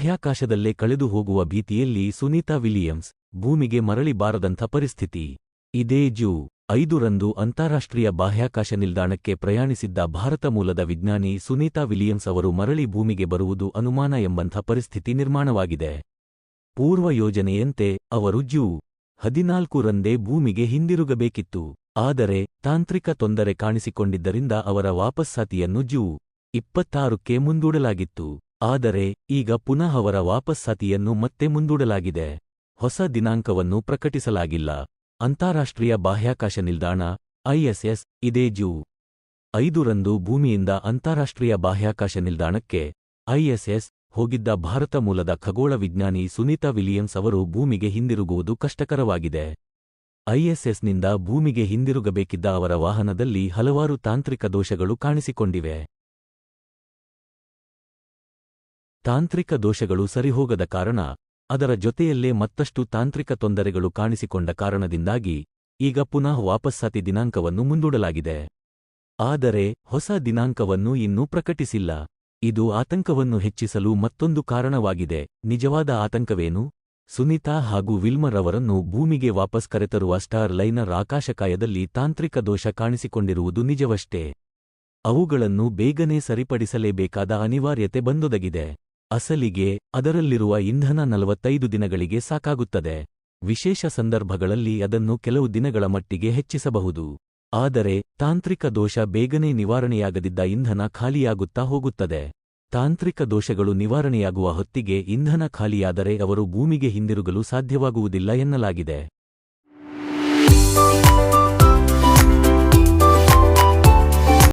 ಬಾಹ್ಯಾಕಾಶದಲ್ಲೇ ಕಳೆದು ಹೋಗುವ ಭೀತಿಯಲ್ಲಿ ಸುನೀತಾ ವಿಲಿಯಮ್ಸ್ ಭೂಮಿಗೆ ಮರಳಿ ಬಾರದಂಥ ಪರಿಸ್ಥಿತಿ. ಇದೇ ಜೂ 5ರಂದು ಅಂತಾರಾಷ್ಟ್ರೀಯ ಬಾಹ್ಯಾಕಾಶ ನಿಲ್ದಾಣಕ್ಕೆ ಪ್ರಯಾಣಿಸಿದ್ದ ಭಾರತ ಮೂಲದ ವಿಜ್ಞಾನಿ ಸುನೀತಾ ವಿಲಿಯಮ್ಸ್ ಅವರು ಮರಳಿ ಭೂಮಿಗೆ ಬರುವುದು ಅನುಮಾನ ಎಂಬಂಥ ಪರಿಸ್ಥಿತಿ ನಿರ್ಮಾಣವಾಗಿದೆ. ಪೂರ್ವ ಯೋಜನೆಯಂತೆ ಅವರು ಜೂ 14ರಂದೇ ಭೂಮಿಗೆ ಹಿಂದಿರುಗಬೇಕಿತ್ತು. ಆದರೆ ತಾಂತ್ರಿಕ ತೊಂದರೆ ಕಾಣಿಸಿಕೊಂಡಿದ್ದರಿಂದ ಅವರ ವಾಪಸ್ಸಾತಿಯನ್ನು ಜೂ 26ಕ್ಕೆ ಮುಂದೂಡಲಾಗಿತ್ತು. ಆದರೆ ಈಗ ಪುನಃ ಅವರ ವಾಪಸ್ಸಾತಿಯನ್ನು ಮತ್ತೆ ಮುಂದೂಡಲಾಗಿದೆ. ಹೊಸ ದಿನಾಂಕವನ್ನು ಪ್ರಕಟಿಸಲಾಗಿಲ್ಲ. ಅಂತಾರಾಷ್ಟ್ರೀಯ ಬಾಹ್ಯಾಕಾಶ ನಿಲ್ದಾಣ ಐಎಸ್ಎಸ್ ಇದೇ ಜೂ 5ರಂದು ಭೂಮಿಯಿಂದ ಅಂತಾರಾಷ್ಟ್ರೀಯ ಬಾಹ್ಯಾಕಾಶ ನಿಲ್ದಾಣಕ್ಕೆ ಐಎಸ್ಎಸ್ ಹೋಗಿದ್ದ ಭಾರತ ಮೂಲದ ಖಗೋಳ ವಿಜ್ಞಾನಿ ಸುನೀತಾ ವಿಲಿಯಮ್ಸ್ ಅವರು ಭೂಮಿಗೆ ಹಿಂದಿರುಗುವುದು ಕಷ್ಟಕರವಾಗಿದೆ. ಐಎಸ್ಎಸ್ನಿಂದ ಭೂಮಿಗೆ ಹಿಂದಿರುಗಬೇಕಿದ್ದ ಅವರ ವಾಹನದಲ್ಲಿ ಹಲವಾರು ತಾಂತ್ರಿಕ ದೋಷಗಳು ಕಾಣಿಸಿಕೊಂಡಿವೆ. ತಾಂತ್ರಿಕ ದೋಷಗಳು ಸರಿಹೋಗದ ಕಾರಣ, ಅದರ ಜೊತೆಯಲ್ಲೇ ಮತ್ತಷ್ಟು ತಾಂತ್ರಿಕ ತೊಂದರೆಗಳು ಕಾಣಿಸಿಕೊಂಡ ಕಾರಣದಿಂದಾಗಿ ಈಗ ಪುನಃ ವಾಪಸ್ಸಾತಿ ದಿನಾಂಕವನ್ನು ಮುಂದೂಡಲಾಗಿದೆ. ಆದರೆ ಹೊಸ ದಿನಾಂಕವನ್ನು ಇನ್ನೂ ಪ್ರಕಟಿಸಿಲ್ಲ. ಇದು ಆತಂಕವನ್ನು ಹೆಚ್ಚಿಸಲು ಮತ್ತೊಂದು ಕಾರಣವಾಗಿದೆ. ನಿಜವಾದ ಆತಂಕವೇನು? ಸುನೀತಾ ಹಾಗೂ ವಿಲ್ಮರ್ ಅವರನ್ನು ಭೂಮಿಗೆ ವಾಪಸ್ ಕರೆತರುವ ಸ್ಟಾರ್ ಲೈನರ್ ಆಕಾಶಕಾಯದಲ್ಲಿ ತಾಂತ್ರಿಕ ದೋಷ ಕಾಣಿಸಿಕೊಂಡಿರುವುದು ನಿಜವಷ್ಟೇ? ಅವುಗಳನ್ನು ಬೇಗನೆ ಸರಿಪಡಿಸಲೇಬೇಕಾದ ಅನಿವಾರ್ಯತೆ ಬಂದೊದಗಿದೆ. ಅಸಲಿಗೆ ಅದರಲ್ಲಿರುವ ಇಂಧನ 45 ದಿನಗಳಿಗೆ ಸಾಕಾಗುತ್ತದೆ. ವಿಶೇಷ ಸಂದರ್ಭಗಳಲ್ಲಿ ಅದನ್ನು ಕೆಲವು ದಿನಗಳ ಮಟ್ಟಿಗೆ ಹೆಚ್ಚಿಸಬಹುದು. ಆದರೆ ತಾಂತ್ರಿಕ ದೋಷ ಬೇಗನೆ ನಿವಾರಣೆಯಾಗದಿದ್ದ ಇಂಧನ ಖಾಲಿಯಾಗುತ್ತಾ ಹೋಗುತ್ತದೆ. ತಾಂತ್ರಿಕ ದೋಷಗಳು ನಿವಾರಣೆಯಾಗುವ ಹೊತ್ತಿಗೆ ಇಂಧನ ಖಾಲಿಯಾದರೆ ಅವರು ಭೂಮಿಗೆ ಹಿಂದಿರುಗಲು ಸಾಧ್ಯವಾಗುವುದಿಲ್ಲ ಎನ್ನಲಾಗಿದೆ.